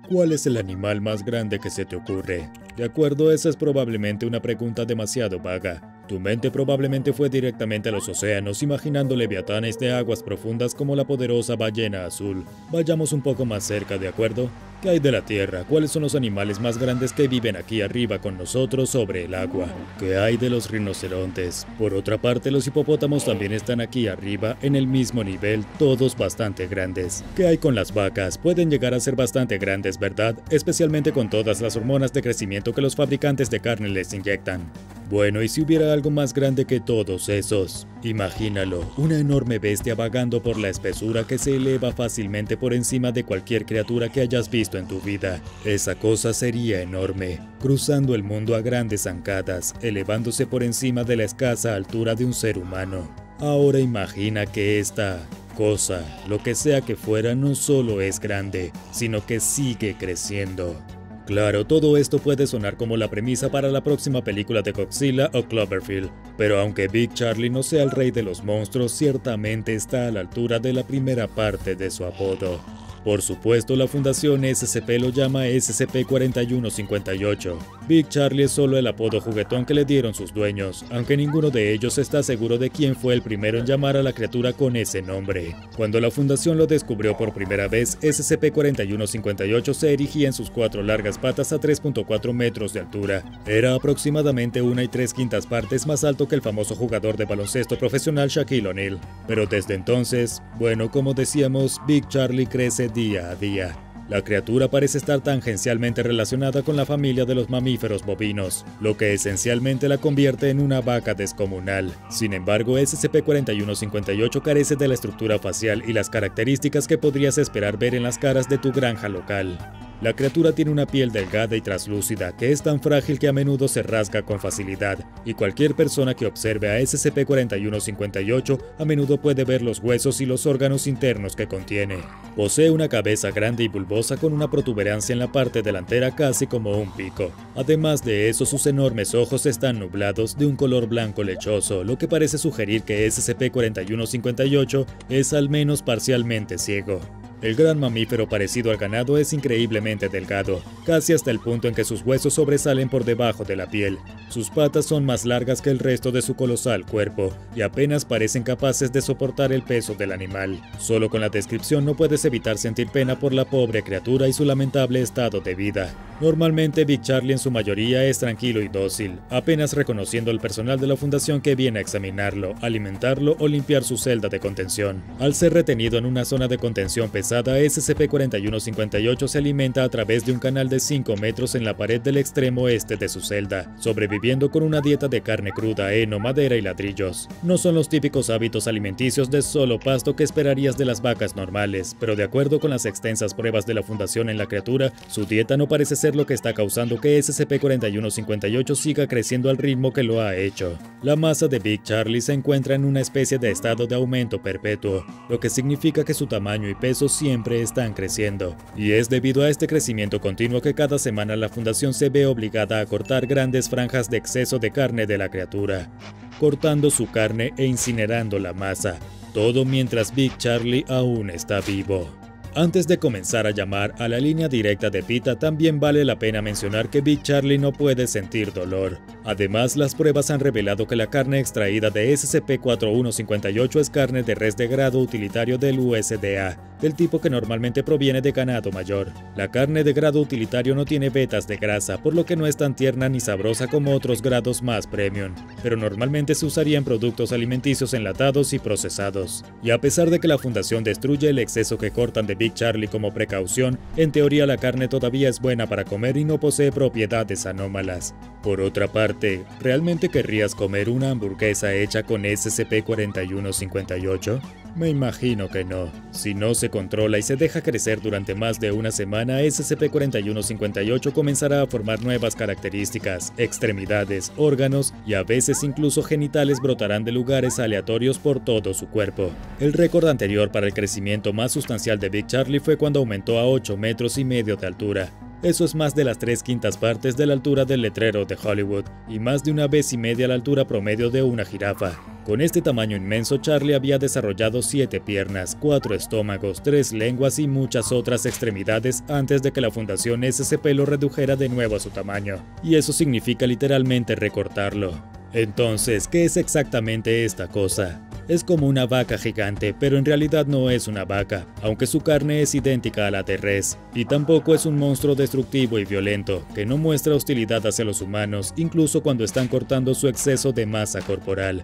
¿Cuál es el animal más grande que se te ocurre? De acuerdo, esa es probablemente una pregunta demasiado vaga. Tu mente probablemente fue directamente a los océanos, imaginando leviatanes de aguas profundas como la poderosa ballena azul. Vayamos un poco más cerca, ¿de acuerdo? ¿Qué hay de la Tierra? ¿Cuáles son los animales más grandes que viven aquí arriba con nosotros sobre el agua? ¿Qué hay de los rinocerontes? Por otra parte, los hipopótamos también están aquí arriba, en el mismo nivel, todos bastante grandes. ¿Qué hay con las vacas? Pueden llegar a ser bastante grandes, ¿verdad? Especialmente con todas las hormonas de crecimiento que los fabricantes de carne les inyectan. Bueno, ¿y si hubiera algo más grande que todos esos? Imagínalo, una enorme bestia vagando por la espesura que se eleva fácilmente por encima de cualquier criatura que hayas visto en tu vida. Esa cosa sería enorme, cruzando el mundo a grandes zancadas, elevándose por encima de la escasa altura de un ser humano. Ahora imagina que esta cosa, lo que sea que fuera, no solo es grande, sino que sigue creciendo. Claro, todo esto puede sonar como la premisa para la próxima película de Godzilla o Cloverfield, pero aunque Big Charlie no sea el rey de los monstruos, ciertamente está a la altura de la primera parte de su apodo. Por supuesto, la Fundación SCP lo llama SCP-4158. Big Charlie es solo el apodo juguetón que le dieron sus dueños, aunque ninguno de ellos está seguro de quién fue el primero en llamar a la criatura con ese nombre. Cuando la Fundación lo descubrió por primera vez, SCP-4158 se erigía en sus 4 largas patas a 3.4 metros de altura. Era aproximadamente 1 3/5 partes más alto que el famoso jugador de baloncesto profesional Shaquille O'Neal. Pero desde entonces, bueno, como decíamos, Big Charlie crece día a día. La criatura parece estar tangencialmente relacionada con la familia de los mamíferos bovinos, lo que esencialmente la convierte en una vaca descomunal. Sin embargo, SCP-4158 carece de la estructura facial y las características que podrías esperar ver en las caras de tu granja local. La criatura tiene una piel delgada y translúcida que es tan frágil que a menudo se rasga con facilidad, y cualquier persona que observe a SCP-4158 a menudo puede ver los huesos y los órganos internos que contiene. Posee una cabeza grande y bulbosa con una protuberancia en la parte delantera casi como un pico. Además de eso, sus enormes ojos están nublados de un color blanco lechoso, lo que parece sugerir que SCP-4158 es al menos parcialmente ciego. El gran mamífero parecido al ganado es increíblemente delgado, casi hasta el punto en que sus huesos sobresalen por debajo de la piel. Sus patas son más largas que el resto de su colosal cuerpo, y apenas parecen capaces de soportar el peso del animal. Solo con la descripción no puedes evitar sentir pena por la pobre criatura y su lamentable estado de vida. Normalmente Big Charlie en su mayoría es tranquilo y dócil, apenas reconociendo al personal de la fundación que viene a examinarlo, alimentarlo o limpiar su celda de contención. Al ser retenido en una zona de contención pesada, SCP-4158 se alimenta a través de un canal de 5 metros en la pared del extremo este de su celda, sobreviviendo con una dieta de carne cruda, heno, madera y ladrillos. No son los típicos hábitos alimenticios de solo pasto que esperarías de las vacas normales, pero de acuerdo con las extensas pruebas de la fundación en la criatura, su dieta no parece ser lo que está causando que SCP-4158 siga creciendo al ritmo que lo ha hecho. La masa de Big Charlie se encuentra en una especie de estado de aumento perpetuo, lo que significa que su tamaño y peso siempre están creciendo, y es debido a este crecimiento continuo que cada semana la fundación se ve obligada a cortar grandes franjas de exceso de carne de la criatura, cortando su carne e incinerando la masa, todo mientras Big Charlie aún está vivo. Antes de comenzar a llamar a la línea directa de PETA, también vale la pena mencionar que Big Charlie no puede sentir dolor. Además, las pruebas han revelado que la carne extraída de SCP-4158 es carne de res de grado utilitario del USDA, del tipo que normalmente proviene de ganado mayor. La carne de grado utilitario no tiene vetas de grasa, por lo que no es tan tierna ni sabrosa como otros grados más premium, pero normalmente se usaría en productos alimenticios enlatados y procesados. Y a pesar de que la fundación destruye el exceso que cortan de Big Charlie como precaución, en teoría la carne todavía es buena para comer y no posee propiedades anómalas. Por otra parte, ¿realmente querrías comer una hamburguesa hecha con SCP-4158? Me imagino que no. Si no se controla y se deja crecer durante más de una semana, SCP-4158 comenzará a formar nuevas características, extremidades, órganos y a veces incluso genitales brotarán de lugares aleatorios por todo su cuerpo. El récord anterior para el crecimiento más sustancial de Big Charlie fue cuando aumentó a 8,5 metros de altura. Eso es más de las 3/5 partes de la altura del letrero de Hollywood y más de 1,5 veces la altura promedio de una jirafa. Con este tamaño inmenso, Charlie había desarrollado 7 piernas, 4 estómagos, 3 lenguas y muchas otras extremidades antes de que la Fundación SCP lo redujera de nuevo a su tamaño, y eso significa literalmente recortarlo. Entonces, ¿qué es exactamente esta cosa? Es como una vaca gigante, pero en realidad no es una vaca, aunque su carne es idéntica a la de res, y tampoco es un monstruo destructivo y violento, que no muestra hostilidad hacia los humanos, incluso cuando están cortando su exceso de masa corporal.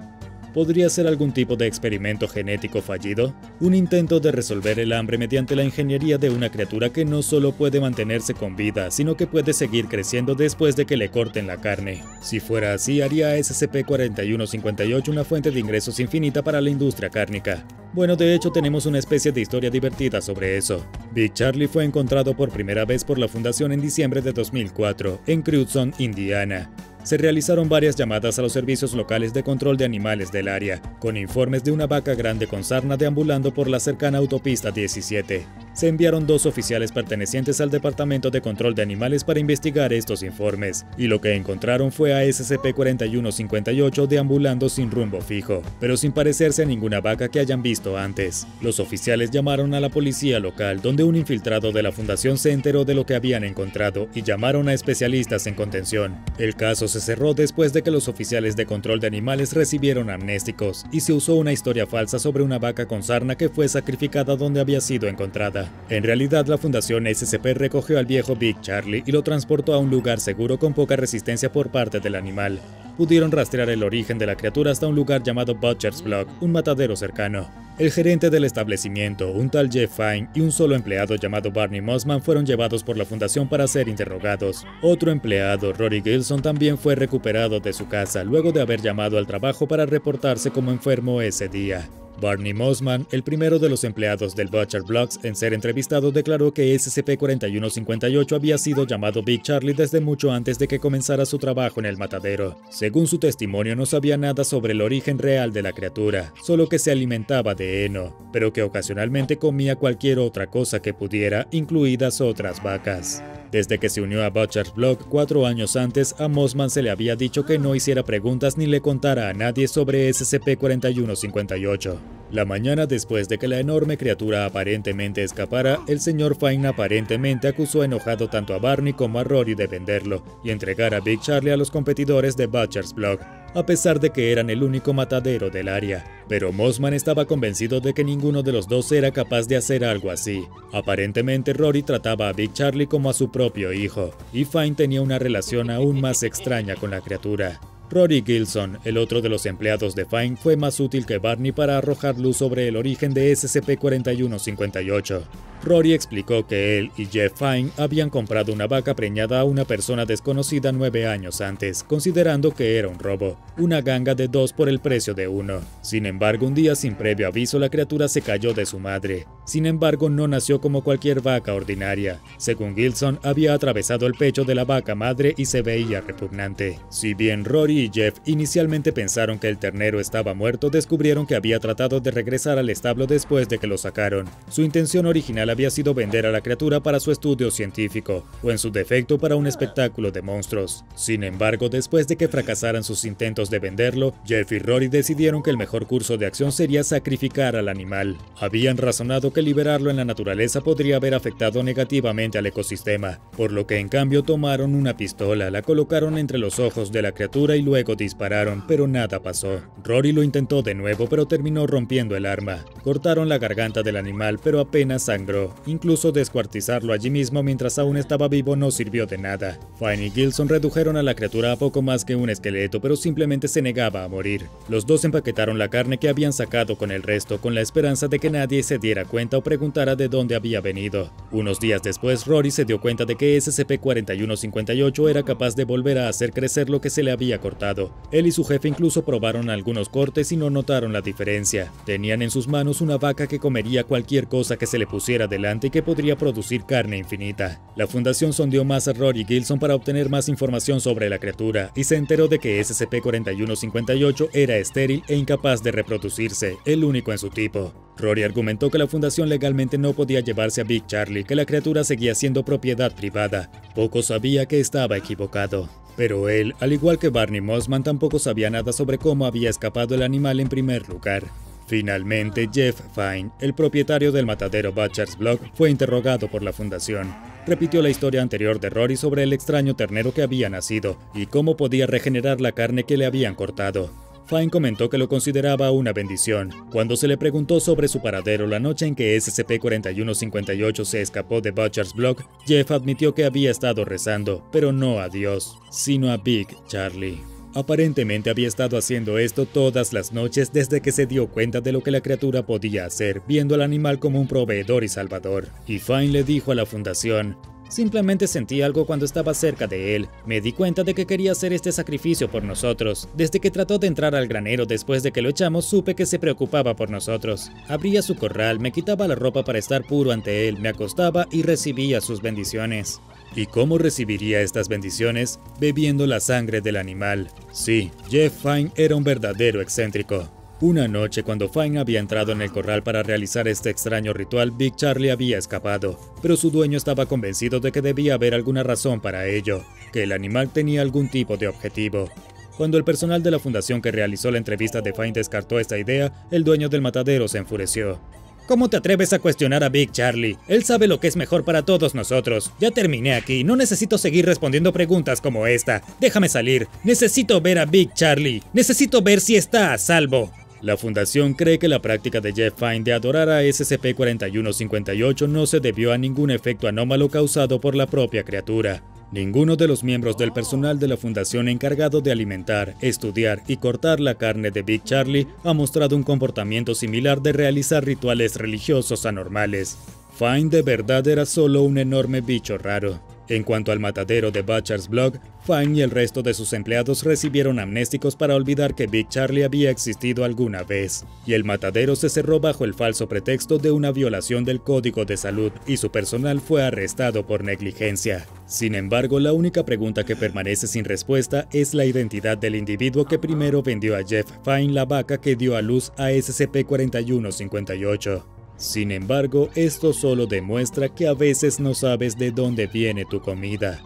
¿Podría ser algún tipo de experimento genético fallido? ¿Un intento de resolver el hambre mediante la ingeniería de una criatura que no solo puede mantenerse con vida, sino que puede seguir creciendo después de que le corten la carne? Si fuera así, haría a SCP-4158 una fuente de ingresos infinita para la industria cárnica. Bueno, de hecho tenemos una especie de historia divertida sobre eso. Big Charlie fue encontrado por primera vez por la Fundación en diciembre de 2004, en Crewdson, Indiana. Se realizaron varias llamadas a los servicios locales de control de animales del área, con informes de una vaca grande con sarna deambulando por la cercana autopista 17. Se enviaron 2 oficiales pertenecientes al Departamento de Control de Animales para investigar estos informes, y lo que encontraron fue a SCP-4158 deambulando sin rumbo fijo, pero sin parecerse a ninguna vaca que hayan visto antes. Los oficiales llamaron a la policía local, donde un infiltrado de la fundación se enteró de lo que habían encontrado y llamaron a especialistas en contención. El caso se cerró después de que los oficiales de control de animales recibieron amnésticos, y se usó una historia falsa sobre una vaca con sarna que fue sacrificada donde había sido encontrada. En realidad, la Fundación SCP recogió al viejo Big Charlie y lo transportó a un lugar seguro con poca resistencia por parte del animal. Pudieron rastrear el origen de la criatura hasta un lugar llamado Butcher's Block, un matadero cercano. El gerente del establecimiento, un tal Jeff Fine, y un solo empleado llamado Barney Mossman fueron llevados por la fundación para ser interrogados. Otro empleado, Rory Gilson, también fue recuperado de su casa luego de haber llamado al trabajo para reportarse como enfermo ese día. Barney Mossman, el primero de los empleados del Butcher Blocks en ser entrevistado, declaró que SCP-4158 había sido llamado Big Charlie desde mucho antes de que comenzara su trabajo en el matadero. Según su testimonio, no sabía nada sobre el origen real de la criatura, solo que se alimentaba de heno, pero que ocasionalmente comía cualquier otra cosa que pudiera, incluidas otras vacas. Desde que se unió a Butcher's Block 4 años antes, a Mossman se le había dicho que no hiciera preguntas ni le contara a nadie sobre SCP-4158. La mañana después de que la enorme criatura aparentemente escapara, el señor Fine aparentemente acusó enojado tanto a Barney como a Rory de venderlo y entregar a Big Charlie a los competidores de Butcher's Block, a pesar de que eran el único matadero del área. Pero Mossman estaba convencido de que ninguno de los dos era capaz de hacer algo así. Aparentemente Rory trataba a Big Charlie como a su propio hijo, y Fine tenía una relación aún más extraña con la criatura. Rory Gilson, el otro de los empleados de Fine, fue más útil que Barney para arrojar luz sobre el origen de SCP-4158. Rory explicó que él y Jeff Fine habían comprado una vaca preñada a una persona desconocida 9 años antes, considerando que era un robo, una ganga de 2 por el precio de 1. Sin embargo, un día sin previo aviso, la criatura se cayó de su madre. Sin embargo, no nació como cualquier vaca ordinaria. Según Gilson, había atravesado el pecho de la vaca madre y se veía repugnante. Si bien Rory y Jeff inicialmente pensaron que el ternero estaba muerto, descubrieron que había tratado de regresar al establo después de que lo sacaron. Su intención original había sido vender a la criatura para su estudio científico, o en su defecto para un espectáculo de monstruos. Sin embargo, después de que fracasaran sus intentos de venderlo, Jeff y Rory decidieron que el mejor curso de acción sería sacrificar al animal. Habían razonado que liberarlo en la naturaleza podría haber afectado negativamente al ecosistema, por lo que en cambio tomaron una pistola, la colocaron entre los ojos de la criatura y luego dispararon, pero nada pasó. Rory lo intentó de nuevo, pero terminó rompiendo el arma. Cortaron la garganta del animal, pero apenas sangró. Incluso descuartizarlo allí mismo mientras aún estaba vivo no sirvió de nada. Fine y Gilson redujeron a la criatura a poco más que un esqueleto, pero simplemente se negaba a morir. Los dos empaquetaron la carne que habían sacado con el resto, con la esperanza de que nadie se diera cuenta o preguntara de dónde había venido. Unos días después, Rory se dio cuenta de que SCP-4158 era capaz de volver a hacer crecer lo que se le había cortado. Él y su jefe incluso probaron algunos cortes y no notaron la diferencia. Tenían en sus manos una vaca que comería cualquier cosa que se le pusiera delante y que podría producir carne infinita. La fundación sondeó más a Rory Gilson para obtener más información sobre la criatura y se enteró de que SCP-4158 era estéril e incapaz de reproducirse, el único en su tipo. Rory argumentó que la fundación legalmente no podía llevarse a Big Charlie, que la criatura seguía siendo propiedad privada. Poco sabía que estaba equivocado. Pero él, al igual que Barney Mossman, tampoco sabía nada sobre cómo había escapado el animal en primer lugar. Finalmente, Jeff Fine, el propietario del matadero Butcher's Block, fue interrogado por la fundación. Repitió la historia anterior de Rory sobre el extraño ternero que había nacido y cómo podía regenerar la carne que le habían cortado. Fine comentó que lo consideraba una bendición. Cuando se le preguntó sobre su paradero la noche en que SCP-4158 se escapó de Butcher's Block, Jeff admitió que había estado rezando, pero no a Dios, sino a Big Charlie. Aparentemente había estado haciendo esto todas las noches desde que se dio cuenta de lo que la criatura podía hacer, viendo al animal como un proveedor y salvador. Y Fine le dijo a la fundación: simplemente sentí algo cuando estaba cerca de él. Me di cuenta de que quería hacer este sacrificio por nosotros. Desde que trató de entrar al granero después de que lo echamos, supe que se preocupaba por nosotros. Abría su corral, me quitaba la ropa para estar puro ante él, me acostaba y recibía sus bendiciones. ¿Y cómo recibiría estas bendiciones? Bebiendo la sangre del animal. Sí, Jeff Fine era un verdadero excéntrico. Una noche, cuando Fine había entrado en el corral para realizar este extraño ritual, Big Charlie había escapado, pero su dueño estaba convencido de que debía haber alguna razón para ello, que el animal tenía algún tipo de objetivo. Cuando el personal de la fundación que realizó la entrevista de Fine descartó esta idea, el dueño del matadero se enfureció. ¿Cómo te atreves a cuestionar a Big Charlie? Él sabe lo que es mejor para todos nosotros. Ya terminé aquí, no necesito seguir respondiendo preguntas como esta. Déjame salir, necesito ver a Big Charlie, necesito ver si está a salvo. La fundación cree que la práctica de Jeff Fine de adorar a SCP-4158 no se debió a ningún efecto anómalo causado por la propia criatura. Ninguno de los miembros del personal de la fundación encargado de alimentar, estudiar y cortar la carne de Big Charlie ha mostrado un comportamiento similar de realizar rituales religiosos anormales. Fine de verdad era solo un enorme bicho raro. En cuanto al matadero de Butcher's Block, Fine y el resto de sus empleados recibieron amnésticos para olvidar que Big Charlie había existido alguna vez, y el matadero se cerró bajo el falso pretexto de una violación del Código de Salud y su personal fue arrestado por negligencia. Sin embargo, la única pregunta que permanece sin respuesta es la identidad del individuo que primero vendió a Jeff Fine la vaca que dio a luz a SCP-4158. Sin embargo, esto solo demuestra que a veces no sabes de dónde viene tu comida.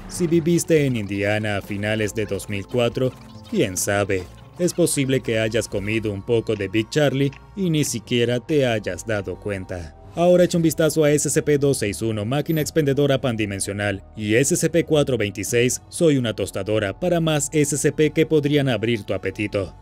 Si viviste en Indiana a finales de 2004, quién sabe, es posible que hayas comido un poco de Big Charlie y ni siquiera te hayas dado cuenta. Ahora echa un vistazo a SCP-261, máquina expendedora pandimensional, y SCP-426, soy una tostadora, para más SCP que podrían abrir tu apetito.